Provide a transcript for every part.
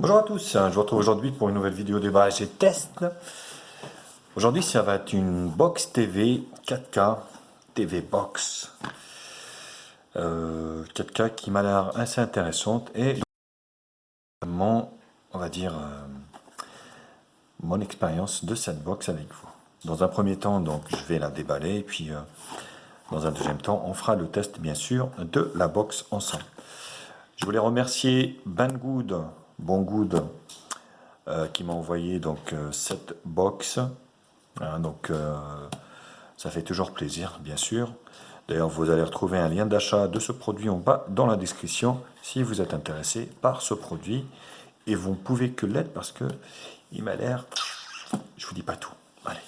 Bonjour à tous, je vous retrouve aujourd'hui pour une nouvelle vidéo débrayage et test. Aujourd'hui, ça va être une box TV 4K, TV Box 4K qui m'a l'air assez intéressante et mon, on va dire, mon expérience de cette box avec vous. Dans un premier temps, donc, je vais la déballer et puis dans un deuxième temps, on fera le test bien sûr de la box ensemble. Je voulais remercier Banggood, Bongood, qui m'a envoyé donc cette box. Hein, donc ça fait toujours plaisir, bien sûr. D'ailleurs, vous allez retrouver un lien d'achat de ce produit en bas dans la description si vous êtes intéressé par ce produit. Et vous ne pouvez que l'être parce que il m'a l'air. Je vous dis pas tout. Allez.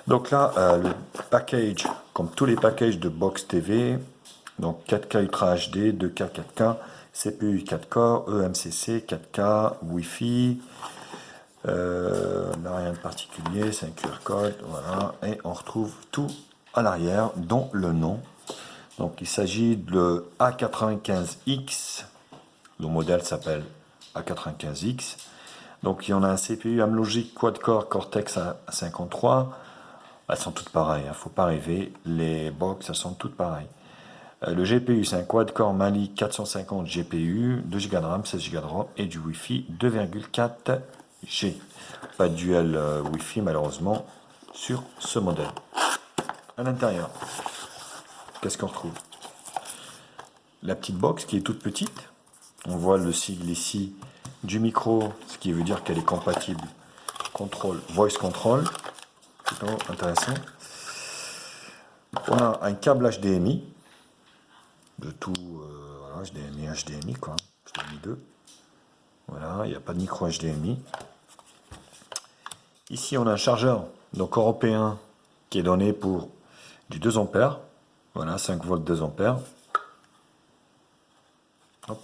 Donc là, le package, comme tous les packages de Box TV, donc 4K Ultra HD, 2K 4K, CPU 4 core, eMCC 4K, Wi-Fi. Là, rien de particulier, c'est un QR code, voilà, et on retrouve tout à l'arrière, dont le nom. Donc il s'agit de A95X, le modèle s'appelle A95X. Donc il y en a un CPU Amlogic quad-core Cortex A53. Elles sont toutes pareilles, il ne faut pas rêver, les box elles sont toutes pareilles. Le GPU c'est un quad-core Mali 450 GPU, 2 Go de RAM, 16 Go de ROM et du Wi-Fi 2,4 G. Pas de dual Wi-Fi malheureusement sur ce modèle. À l'intérieur, qu'est-ce qu'on retrouve? La petite box qui est toute petite. On voit le sigle ici du micro, ce qui veut dire qu'elle est compatible voice control. Plutôt intéressant. On a un câble HDMI de tout, voilà, HDMI quoi, HDMI 2. Voilà, il n'y a pas de micro HDMI. Ici, on a un chargeur donc européen qui est donné pour du 2 ampères. Voilà, 5 volts 2 ampères. Hop.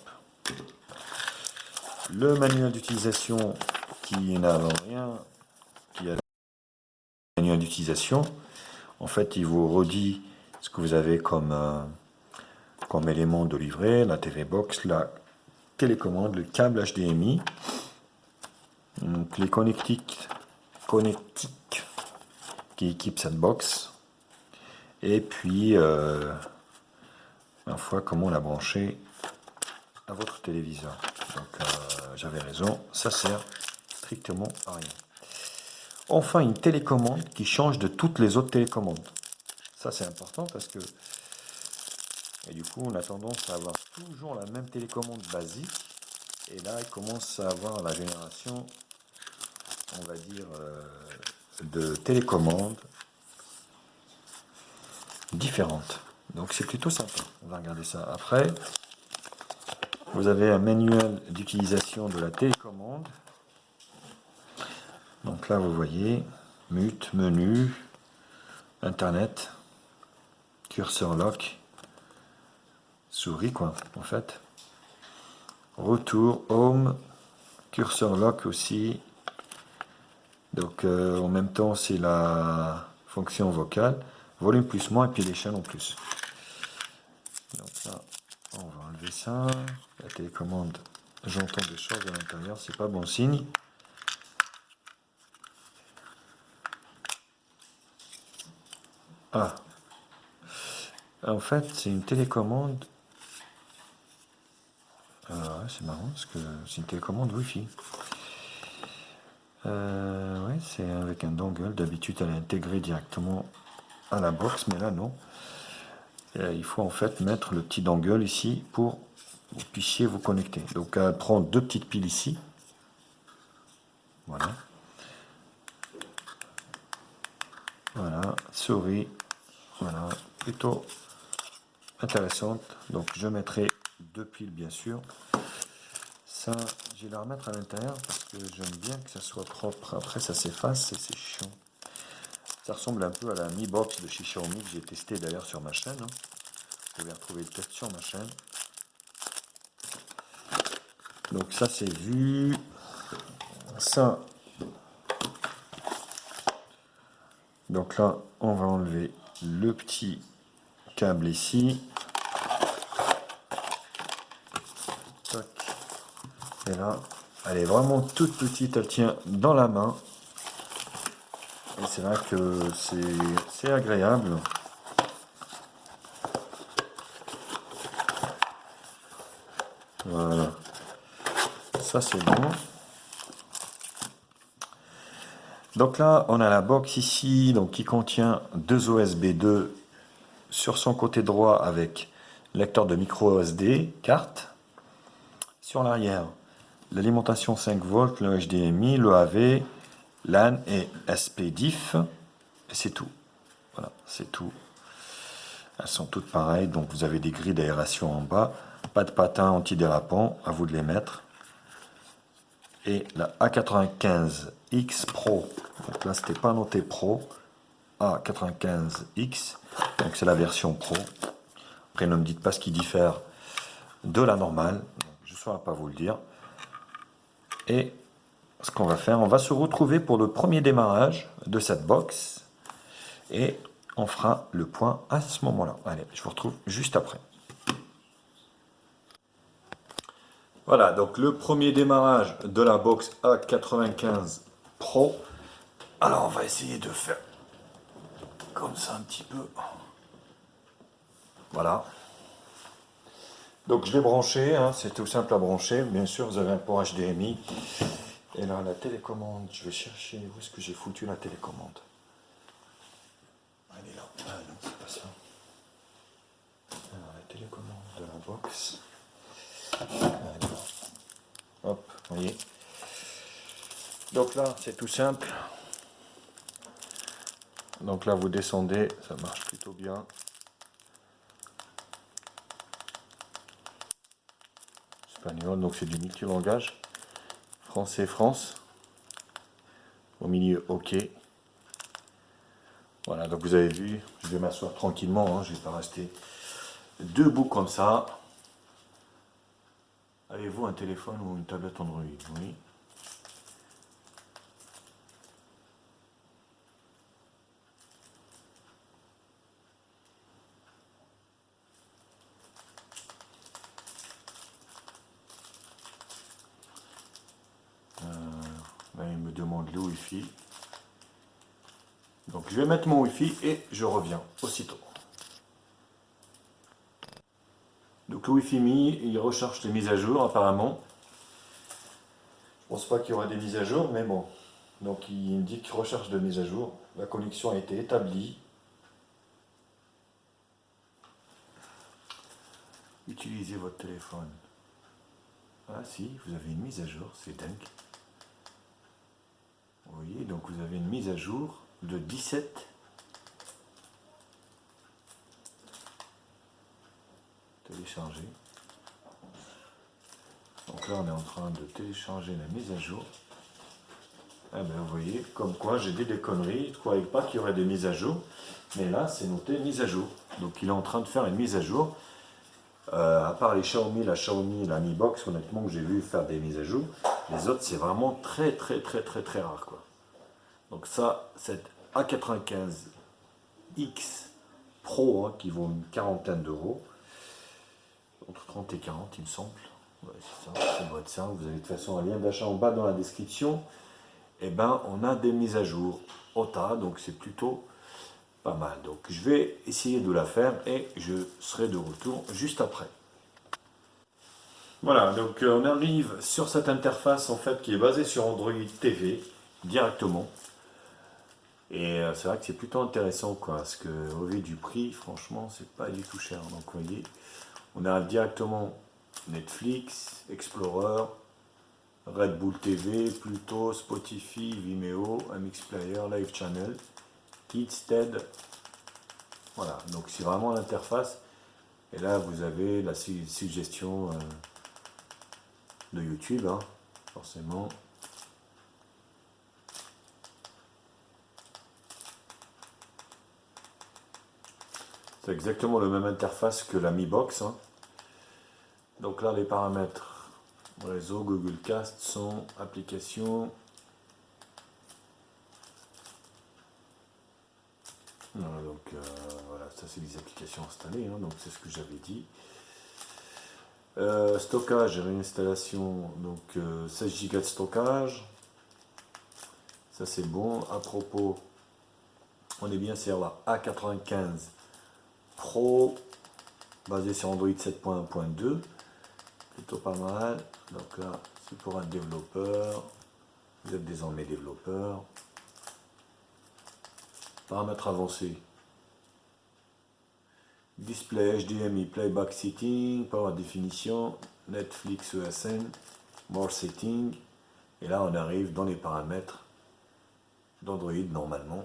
Le manuel d'utilisation qui n'a rien, qui a le manuel d'utilisation. En fait, il vous redit ce que vous avez comme élément de livret, la TV Box, la télécommande, le câble HDMI, donc les connectiques qui équipent cette box, et puis une fois comment la brancher à votre téléviseur. Donc j'avais raison, ça sert strictement à rien. Enfin, une télécommande qui change de toutes les autres télécommandes. Ça c'est important parce que et du coup on a tendance à avoir toujours la même télécommande basique. Et là il commence à avoir la génération, on va dire, de télécommandes différentes. Donc c'est plutôt sympa. On va regarder ça après. Vous avez un manuel d'utilisation de la télécommande. Donc là vous voyez, mute, menu, internet, curseur lock, souris quoi en fait. Retour, home, curseur lock aussi. Donc en même temps c'est la fonction vocale, volume plus moins et puis les chaînes en plus. Donc ça, on va enlever ça. La télécommande, j'entends des choses à l'intérieur, c'est pas bon signe. Ah, en fait c'est une télécommande. Ouais, c'est marrant parce que c'est une télécommande Wi-Fi. Ouais, c'est avec un dongle. D'habitude, elle est intégrée directement à la box, mais là non. Il faut en fait mettre le petit dongle ici pour que vous puissiez vous connecter. Donc, elle prend deux petites piles ici. Voilà. Voilà, souris. Voilà, plutôt intéressante. Donc, je mettrai deux piles bien sûr. Ça, je vais la remettre à l'intérieur parce que j'aime bien que ça soit propre. Après, ça s'efface et c'est chiant. Ça ressemble un peu à la Mi Box de chez Xiaomi que j'ai testé d'ailleurs sur ma chaîne. Vous pouvez retrouver le test sur ma chaîne. Donc ça c'est vu. Ça. Donc là, on va enlever le petit câble ici. Tac. Et là, Elle est vraiment toute petite, elle tient dans la main. Et c'est vrai que c'est agréable. Voilà. Ça c'est bon. Donc là, on a la box ici, donc qui contient deux USB 2 sur son côté droit avec lecteur de micro SD, carte. Sur l'arrière, l'alimentation 5 volts, le HDMI, le AV, LAN et SPDIF. Et c'est tout. Voilà, c'est tout. Elles sont toutes pareilles, donc vous avez des grilles d'aération en bas. Pas de patins antidérapants, à vous de les mettre. Et la A95X Pro, donc là c'était pas noté Pro, A95X, donc c'est la version Pro. Après ne me dites pas ce qui diffère de la normale, je ne saurais pas vous le dire. Et ce qu'on va faire, on va se retrouver pour le premier démarrage de cette box et on fera le point à ce moment-là. Allez, je vous retrouve juste après. Voilà, donc le premier démarrage de la box A95 Pro. Alors on va essayer de faire comme ça un petit peu. Voilà. Donc je l'ai branché, hein, c'est tout simple à brancher. Bien sûr, vous avez un port HDMI. Et là, la télécommande, je vais chercher où est-ce que j'ai foutu la télécommande. Elle est là. Ah non, c'est pas ça. Alors, la télécommande de la box. Alors, hop, vous voyez. Donc là, c'est tout simple. Donc là, vous descendez, ça marche plutôt bien. Espagnol, donc c'est du multilangage. Français, France. Au milieu, OK. Voilà, donc vous avez vu, je vais m'asseoir tranquillement, hein, je ne vais pas rester debout comme ça. Avez-vous un téléphone ou une tablette Android? Oui. Là, il me demande le Wi-Fi. Donc je vais mettre mon Wi-Fi et je reviens aussitôt. Donc le Wi-Fi Mi, il recharge les mises à jour apparemment. Je pense pas qu'il y aura des mises à jour, mais bon. Donc il me dit qu'il recherche de mises à jour. La connexion a été établie. Utilisez votre téléphone. Ah si, vous avez une mise à jour, c'est dingue. Vous voyez, donc vous avez une mise à jour de 17. Télécharger. Donc là, on est en train de télécharger la mise à jour. Ah ben, vous voyez, comme quoi j'ai dit des conneries. Je ne croyais pas qu'il y aurait des mises à jour. Mais là, c'est noté mise à jour. Donc il est en train de faire une mise à jour. À part les Xiaomi, la Mi Box, honnêtement, que j'ai vu faire des mises à jour. Les autres, c'est vraiment très rare, quoi. Donc ça, cette A95X Pro, hein, qui vaut une quarantaine d'euros. Entre 30 et 40, il me semble. Ouais, c'est ça, ça doit être ça. Vous avez de toute façon un lien d'achat en bas dans la description. Et ben, on a des mises à jour au tas, donc c'est plutôt pas mal. Donc je vais essayer de la faire et je serai de retour juste après. Voilà, donc on arrive sur cette interface en fait qui est basée sur Android TV directement. Et c'est vrai que c'est plutôt intéressant quoi, parce que au vu du prix, franchement, c'est pas du tout cher. Donc vous voyez, on arrive directement Netflix, Explorer, Red Bull TV, Pluto, Spotify, Vimeo, MX Player, Live Channel, Kids, TED. Voilà, donc c'est vraiment l'interface. Et là, vous avez la suggestion de YouTube, hein, forcément. C'est exactement la même interface que la Mi Box, hein. Donc là, les paramètres réseau, Google Cast, son, application. Voilà, donc voilà, ça c'est les applications installées, hein, donc c'est ce que j'avais dit. Stockage, réinstallation, donc 16 Go de stockage. Ça c'est bon. À propos, on est bien sur la A95 Pro, basé sur Android 7.1.2. Plutôt pas mal. Donc là, c'est pour un développeur. Vous êtes désormais développeur. Paramètres avancés. Display, HDMI, playback setting, power définition, Netflix ESN, more setting. Et là, on arrive dans les paramètres d'Android normalement.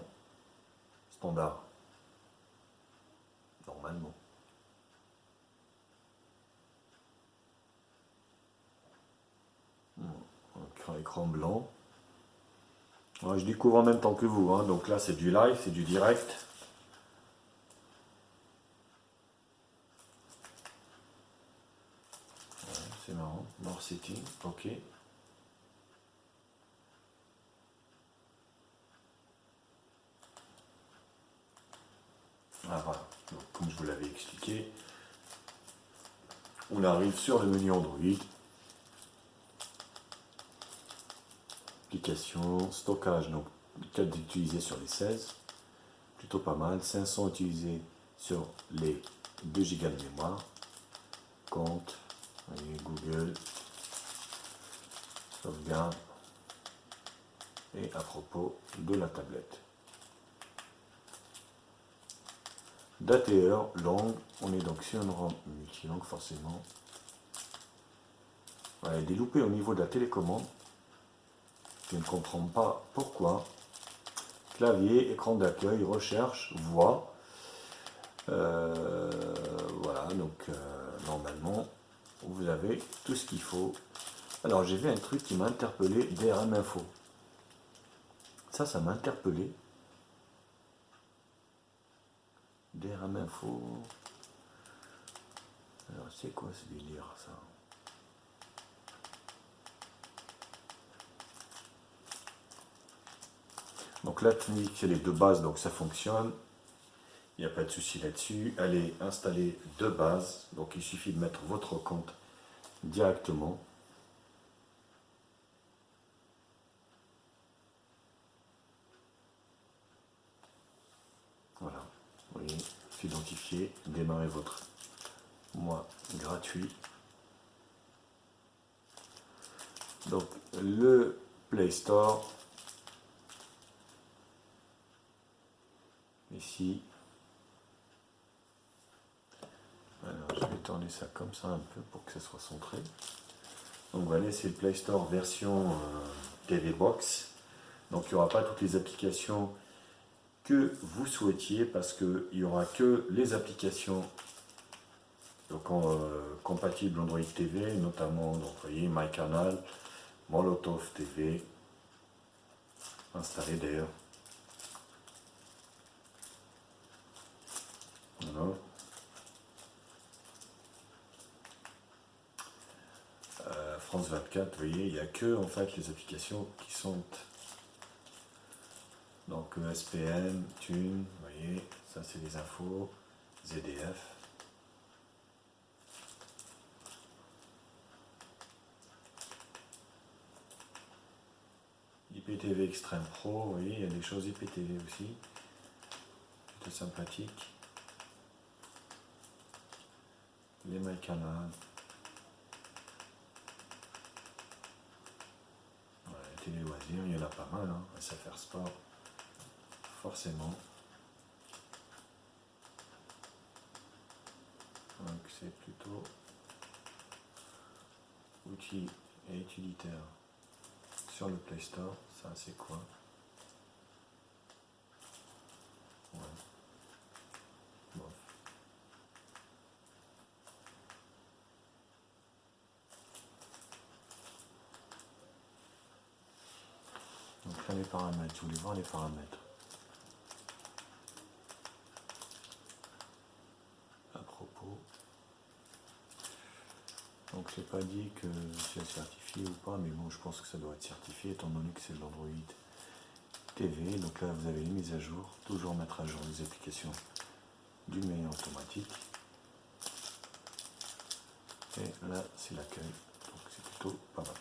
Standard. Normalement. Un écran blanc. Ouais, je découvre en même temps que vous. Hein. Donc là, c'est du live, c'est du direct. Ouais, c'est marrant. More setting. Ok. Ah, voilà. Donc, comme je vous l'avais expliqué, on arrive sur le menu Android. Application, stockage, donc 4 utilisés sur les 16. Plutôt pas mal. 500 utilisés sur les 2 Go de mémoire. Compte. Voyez, Google. Sauvegarde. Et à propos de la tablette. Date et heure, langue. On est donc sur une ROM multilangue forcément. Voilà, des loupés au niveau de la télécommande. Je ne comprends pas pourquoi. Clavier, écran d'accueil, recherche, voix. Voilà, donc normalement, vous avez tout ce qu'il faut. Alors, j'ai vu un truc qui m'a interpellé, DRM Info. Ça m'a interpellé. DRM Info. Alors, c'est quoi ce délire, ça? Donc là, Tunic, c'est les deux bases, donc ça fonctionne. Il n'y a pas de souci là-dessus. Elle est installée de base, donc il suffit de mettre votre compte directement. Voilà, vous voyez, s'identifier, démarrer votre mois gratuit. Donc le Play Store, ici. Alors je vais tourner ça comme ça un peu pour que ça soit centré. Donc voilà, c'est le Play Store version TV Box. Donc il n'y aura pas toutes les applications que vous souhaitiez parce qu'il n'y aura que les applications donc, compatibles Android TV, notamment donc, vous voyez, MyCanal, Molotov TV, installé d'ailleurs. Voilà. France 24, vous voyez, il n'y a que en fait les applications qui sont donc ESPN, Thune, vous voyez, ça c'est les infos, ZDF. IPTV Extreme Pro, vous voyez, il y a des choses IPTV aussi, plutôt sympathiques. Les MyCanal. Ouais, télé loisirs, il y en a pas mal, hein. SFR Sport, forcément. Donc c'est plutôt outils et utilitaires sur le Play Store. Ça c'est quoi? Ouais. Bon. Donc là les paramètres, je voulais voir les paramètres. À propos. Donc c'est pas dit que c'est certifié ou pas, mais bon je pense que ça doit être certifié étant donné que c'est de l'Android TV. Donc là vous avez les mises à jour, toujours mettre à jour les applications d'une manière automatique. Et là, c'est l'accueil. Donc c'est plutôt pas mal.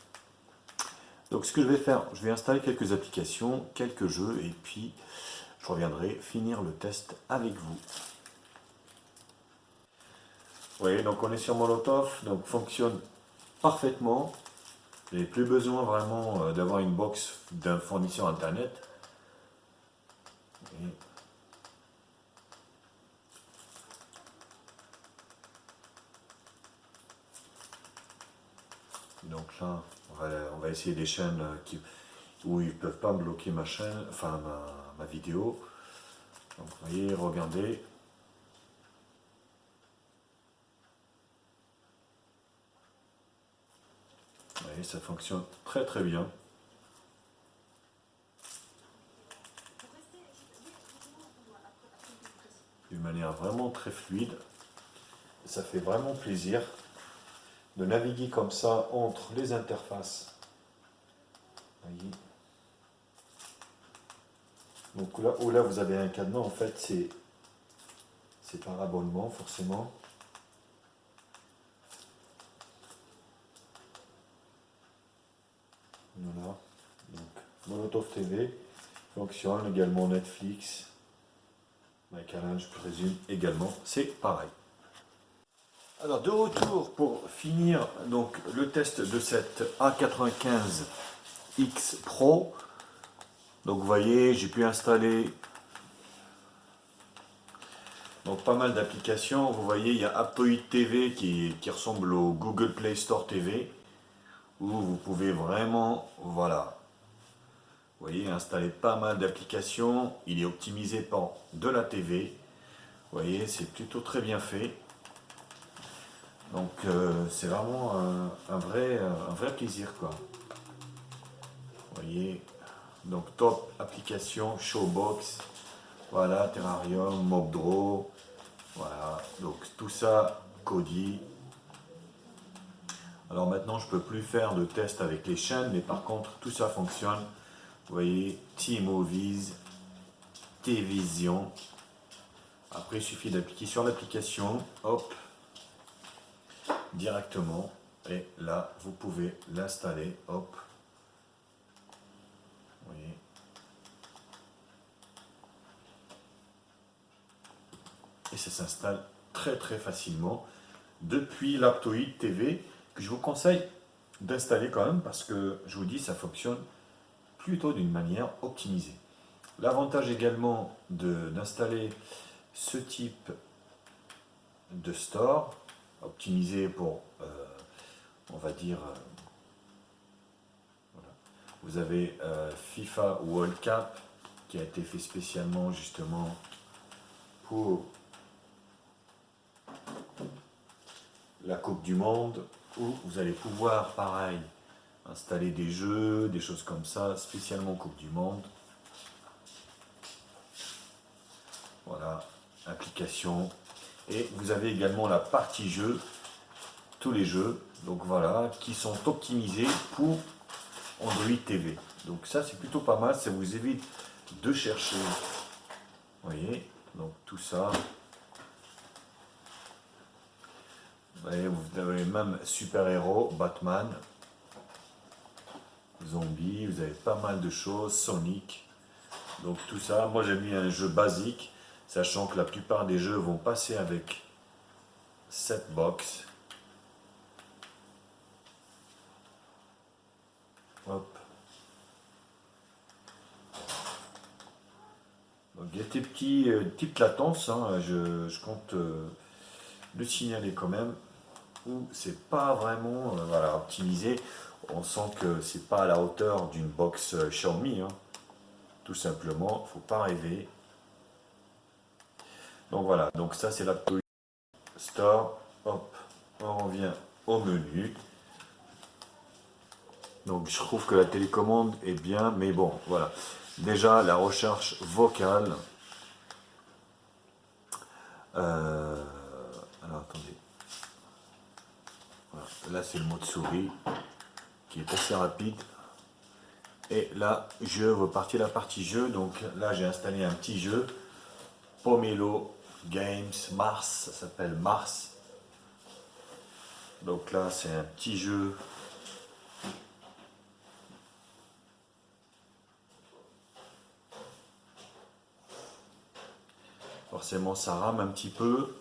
Donc ce que je vais faire, je vais installer quelques applications, quelques jeux, et puis je reviendrai finir le test avec vous. Vous voyez, donc on est sur Molotov, donc fonctionne parfaitement. Vous n'avez plus besoin vraiment d'avoir une box d'un fournisseur internet. Et donc là, on va essayer des chaînes où ils ne peuvent pas me bloquer ma chaîne, enfin ma vidéo. Donc vous voyez, regardez. Vous voyez, ça fonctionne très très bien. D'une manière vraiment très fluide. Ça fait vraiment plaisir de naviguer comme ça entre les interfaces. Vous voyez. Donc là vous avez un cadenas, en fait c'est par abonnement forcément. Voilà. Donc Molotov TV fonctionne également, Netflix, Michael, je présume également, c'est pareil. Alors de retour pour finir donc le test de cette A95X Pro. Donc vous voyez, j'ai pu installer donc pas mal d'applications. Vous voyez, il y a Aptoide TV qui ressemble au Google Play Store TV, où vous pouvez vraiment, voilà, vous voyez, installer pas mal d'applications. Il est optimisé pour de la TV. Vous voyez, c'est plutôt très bien fait. Donc c'est vraiment un vrai plaisir quoi. Vous voyez, donc top application, Showbox, voilà, Terrarium, Mobdraw, voilà, donc tout ça, Kodi. Alors maintenant je peux plus faire de tests avec les chaînes, mais par contre tout ça fonctionne. Vous voyez, T-Movies, T-Vision. Après il suffit d'appliquer sur l'application, hop, directement. Et là vous pouvez l'installer, hop. Vous voyez. Et ça s'installe très très facilement depuis l'Aptoide TV, que je vous conseille d'installer quand même parce que je vous dis ça fonctionne plutôt d'une manière optimisée. L'avantage également d'installer ce type de store optimisé pour on va dire voilà. Vous avez FIFA World Cup qui a été fait spécialement justement pour la Coupe du Monde, où vous allez pouvoir pareil installer des jeux, des choses comme ça, spécialement Coupe du Monde. Voilà, application. Et vous avez également la partie jeu, tous les jeux, donc voilà, qui sont optimisés pour Android TV. Donc ça c'est plutôt pas mal, ça vous évite de chercher. Vous voyez, donc tout ça. Vous avez même super-héros, Batman, Zombie, vous avez pas mal de choses, Sonic. Donc tout ça, moi j'ai mis un jeu basique, sachant que la plupart des jeux vont passer avec cette box. Hop. Donc il y a des petites latences, hein, je compte le signaler quand même, où c'est pas vraiment voilà, optimisé. On sent que c'est pas à la hauteur d'une box Xiaomi, hein. Tout simplement, faut pas rêver. Donc voilà, donc ça c'est la Store. Hop, on revient au menu. Donc je trouve que la télécommande est bien, mais bon, voilà. Déjà la recherche vocale. Alors attendez. Voilà. Là c'est le mode souris qui est assez rapide. Et là je repartis la partie jeu. Donc là j'ai installé un petit jeu. Pomelo Games Mars, ça s'appelle Mars. Donc là, c'est un petit jeu. Forcément, ça rame un petit peu.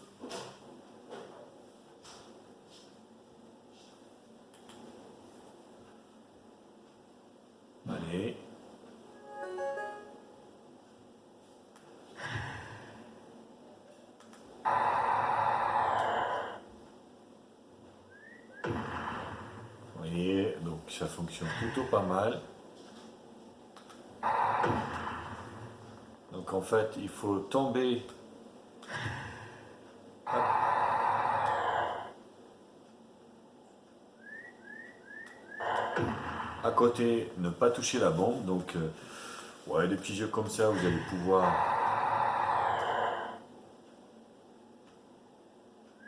Allez. Vous voyez, donc ça fonctionne plutôt pas mal. Donc en fait, il faut tomber à côté, ne pas toucher la bombe. Donc, ouais, des petits jeux comme ça, vous allez pouvoir.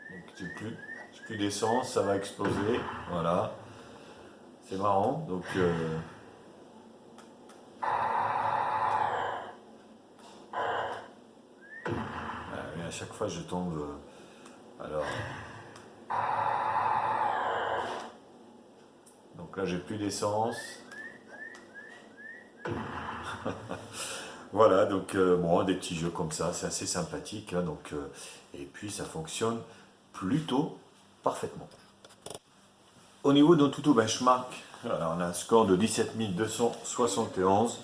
Donc, j'ai plus d'essence, ça va exploser. Voilà, c'est marrant. Donc, et à chaque fois, je tombe. Alors, donc là, j'ai plus d'essence. Voilà, donc bon, des petits jeux comme ça, c'est assez sympathique, hein, donc, et puis ça fonctionne plutôt parfaitement. Au niveau de notre benchmark, alors on a un score de 17 271.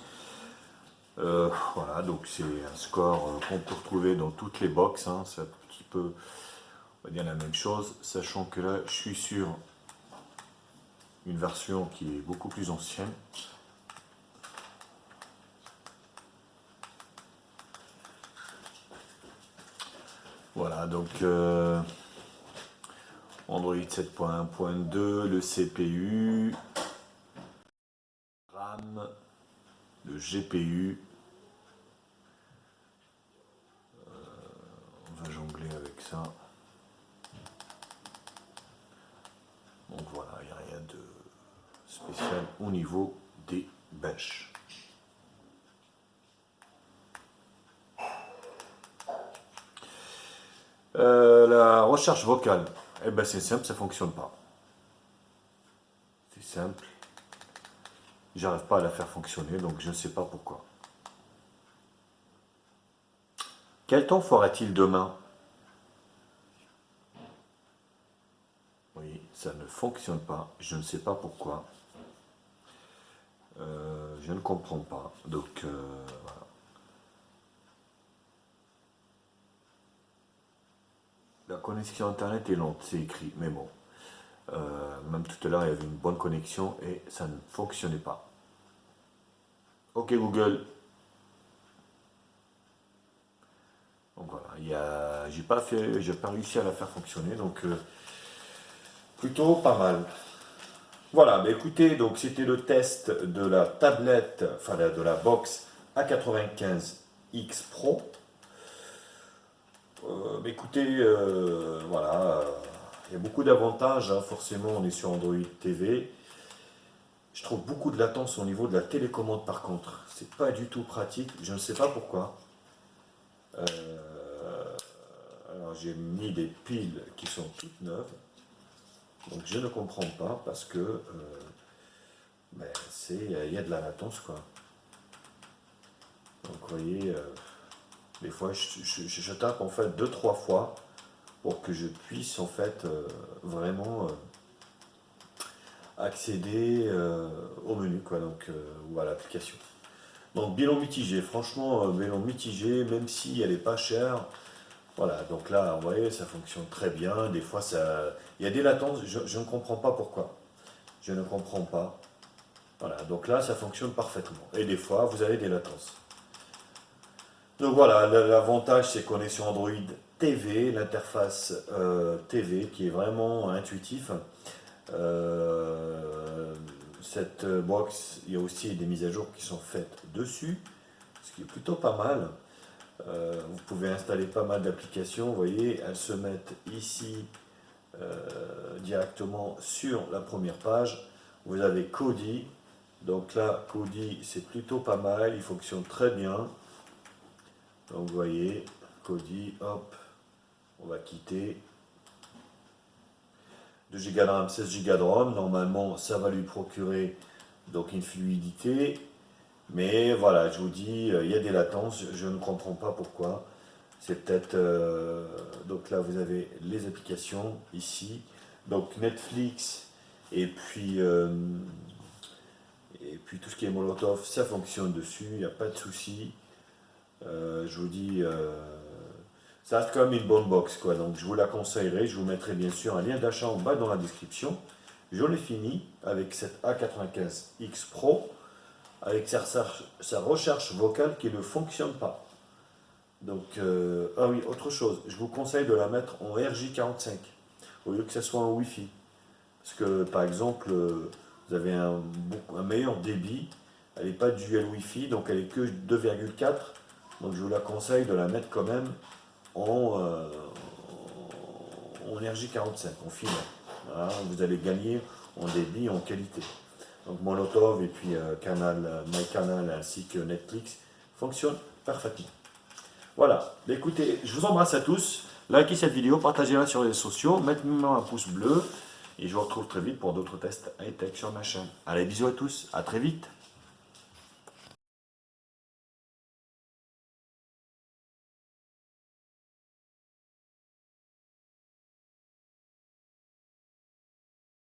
Voilà, donc c'est un score qu'on peut retrouver dans toutes les box, hein, c'est un petit peu, on va dire la même chose, sachant que là je suis sur une version qui est beaucoup plus ancienne. Voilà, donc Android 7.1.2, le CPU, RAM, le GPU. On va jongler avec ça. Donc voilà, il n'y a rien de spécial au niveau des benches. La recherche vocale, eh ben c'est simple, ça fonctionne pas. C'est simple. J'arrive pas à la faire fonctionner, donc je ne sais pas pourquoi. Quel temps fera-t-il demain? Oui, ça ne fonctionne pas. Je ne sais pas pourquoi. Je ne comprends pas. Donc voilà. La connexion internet est lente, c'est écrit, mais bon. Même tout à l'heure, il y avait une bonne connexion et ça ne fonctionnait pas. Ok Google. Donc voilà, j'ai pas réussi à la faire fonctionner, donc plutôt pas mal. Voilà, bah écoutez, donc c'était le test de la tablette, enfin de la box A95X Pro. Bah écoutez, voilà, il y a beaucoup d'avantages, hein, forcément on est sur Android TV. Je trouve beaucoup de latence au niveau de la télécommande par contre. C'est pas du tout pratique, je ne sais pas pourquoi. Alors j'ai mis des piles qui sont toutes neuves, donc je ne comprends pas parce que ben, il y a de la latence quoi. Donc vous voyez, des fois je tape en fait deux trois fois pour que je puisse en fait vraiment accéder au menu quoi, donc ou à l'application. Donc bilan mitigé, franchement bilan mitigé, même si elle n'est pas chère. Voilà, donc là, vous voyez, ça fonctionne très bien. Des fois, il y a des latences, je ne comprends pas pourquoi. Je ne comprends pas. Voilà, donc là, ça fonctionne parfaitement. Et des fois, vous avez des latences. Donc voilà, l'avantage, c'est qu'on est sur Android TV, l'interface TV qui est vraiment intuitif. Cette box, il y a aussi des mises à jour qui sont faites dessus, ce qui est plutôt pas mal. Vous pouvez installer pas mal d'applications, vous voyez, elles se mettent ici directement sur la première page. Vous avez Kodi, donc là Kodi c'est plutôt pas mal, il fonctionne très bien. Donc vous voyez, Kodi, hop, on va quitter. 2 Go de RAM, 16 Go de ROM. Normalement, ça va lui procurer donc une fluidité. Mais voilà, je vous dis, il y a des latences, je ne comprends pas pourquoi. C'est peut-être... donc là, vous avez les applications ici. Donc Netflix et puis tout ce qui est Molotov, ça fonctionne dessus, il n'y a pas de souci. Je vous dis, ça reste quand même une bonne box, quoi. Donc je vous la conseillerais. Je vous mettrai bien sûr un lien d'achat en bas dans la description. Je l'ai fini avec cette A95X Pro, avec sa recherche vocale qui ne fonctionne pas. Donc, ah oui, autre chose, je vous conseille de la mettre en RJ45 au lieu que ce soit en Wi-Fi. Parce que par exemple, vous avez un meilleur débit, elle n'est pas dual Wi-Fi, donc elle est que 2,4. Donc je vous la conseille de la mettre quand même en, en RJ45, en filaire. Voilà, vous allez gagner en débit, en qualité. Donc Molotov et puis MyCanal ainsi que Netflix fonctionnent parfaitement. Voilà, écoutez, je vous embrasse à tous. Likez cette vidéo, partagez-la sur les réseaux sociaux, mettez-moi un pouce bleu et je vous retrouve très vite pour d'autres tests high-tech sur ma chaîne. Allez, bisous à tous, à très vite.